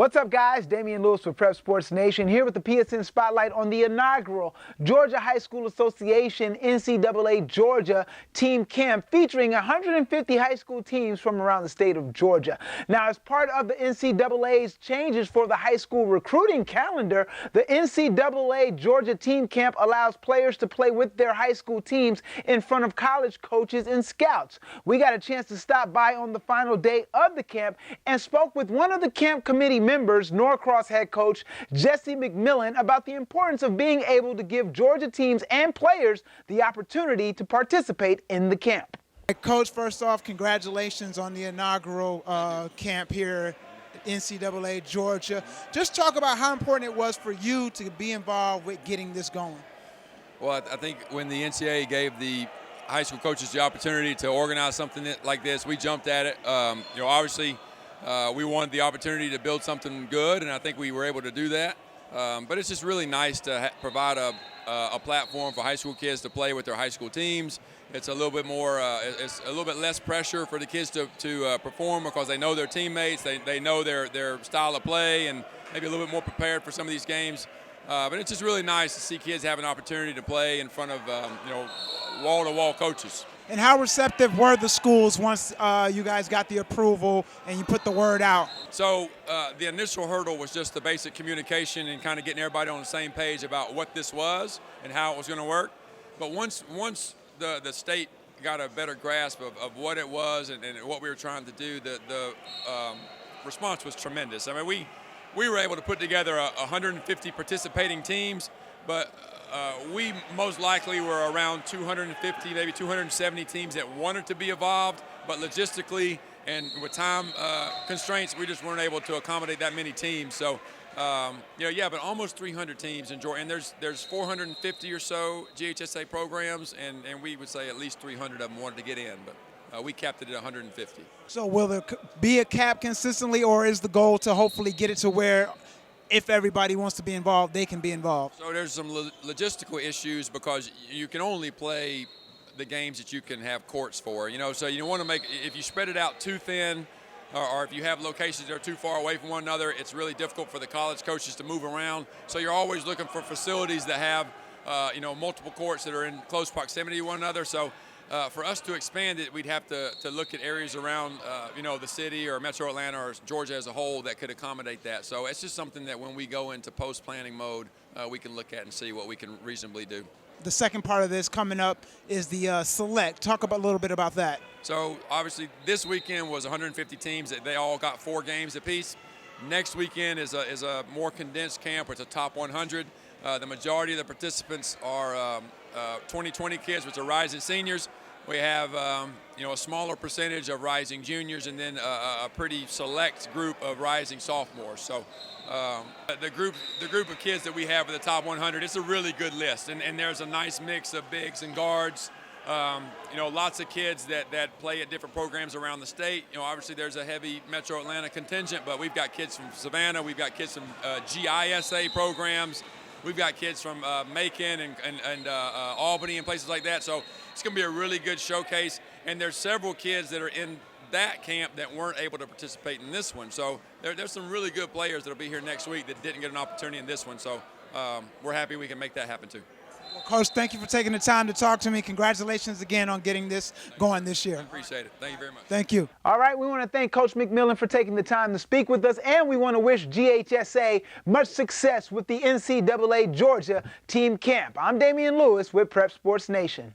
What's up, guys? Damian Lewis with Prep Sports Nation here with the PSN Spotlight on the inaugural Georgia High School Association NCAA Georgia Team Camp featuring 150 high school teams from around the state of Georgia. Now, as part of the NCAA's changes for the high school recruiting calendar, the NCAA Georgia Team Camp allows players to play with their high school teams in front of college coaches and scouts. We got a chance to stop by on the final day of the camp and spoke with one of the camp committee members, Norcross head coach Jesse McMillan, about the importance of being able to give Georgia teams and players the opportunity to participate in the camp. Coach, first off, congratulations on the inaugural camp here at NCAA Georgia. Just talk about how important it was for you to be involved with getting this going. Well, I think when the NCAA gave the high school coaches the opportunity to organize something like this, we jumped at it. Obviously, we wanted the opportunity to build something good, and I think we were able to do that. But it's just really nice to provide a platform for high school kids to play with their high school teams. It's a little bit more, it's a little bit less pressure for the kids to perform because they know their teammates, they know their style of play, and maybe a little bit more prepared for some of these games. But it's just really nice to see kids have an opportunity to play in front of wall-to-wall coaches. And how receptive were the schools once you guys got the approval and you put the word out? So the initial hurdle was just the basic communication and kind of getting everybody on the same page about what this was and how it was going to work. But once the state got a better grasp of what it was and what we were trying to do, the response was tremendous. I mean, we were able to put together 150 participating teams, but we most likely were around 250, maybe 270 teams that wanted to be involved, but logistically and with time constraints, we just weren't able to accommodate that many teams. So, but almost 300 teams in Georgia, and there's 450 or so GHSA programs, and we would say at least 300 of them wanted to get in, but we capped it at 150. So will there be a cap consistently, or is the goal to hopefully get it to where if everybody wants to be involved, they can be involved? So there's some logistical issues because you can only play the games that you can have courts for. So you want to make, if you spread it out too thin, or if you have locations that are too far away from one another, it's really difficult for the college coaches to move around. So you're always looking for facilities that have, multiple courts that are in close proximity to one another. So for us to expand it, we'd have to look at areas around, the city or Metro Atlanta or Georgia as a whole that could accommodate that. So it's just something that when we go into post-planning mode, we can look at and see what we can reasonably do. The second part of this coming up is the select. Talk a little bit about that. So obviously this weekend was 150 teams. They all got 4 games apiece. Next weekend is a more condensed camp. It's a top 100. The majority of the participants are 2020 kids, which are rising seniors. We have a smaller percentage of rising juniors, and then a pretty select group of rising sophomores. So the group of kids that we have for the top 100, it's a really good list, and there's a nice mix of bigs and guards. Lots of kids that play at different programs around the state. Obviously there's a heavy Metro Atlanta contingent, but we've got kids from Savannah, we've got kids from GHSA programs. We've got kids from Macon and Albany and places like that. So it's going to be a really good showcase. And there's several kids that are in that camp that weren't able to participate in this one. So there's some really good players that will be here next week that didn't get an opportunity in this one. So we're happy we can make that happen too. Well, Coach, thank you for taking the time to talk to me. Congratulations again on getting this going this year. I appreciate it. Thank you very much. Thank you. All right, we want to thank Coach McMillan for taking the time to speak with us, and we want to wish GHSA much success with the NCAA Georgia Team Camp. I'm Damian Lewis with Prep Sports Nation.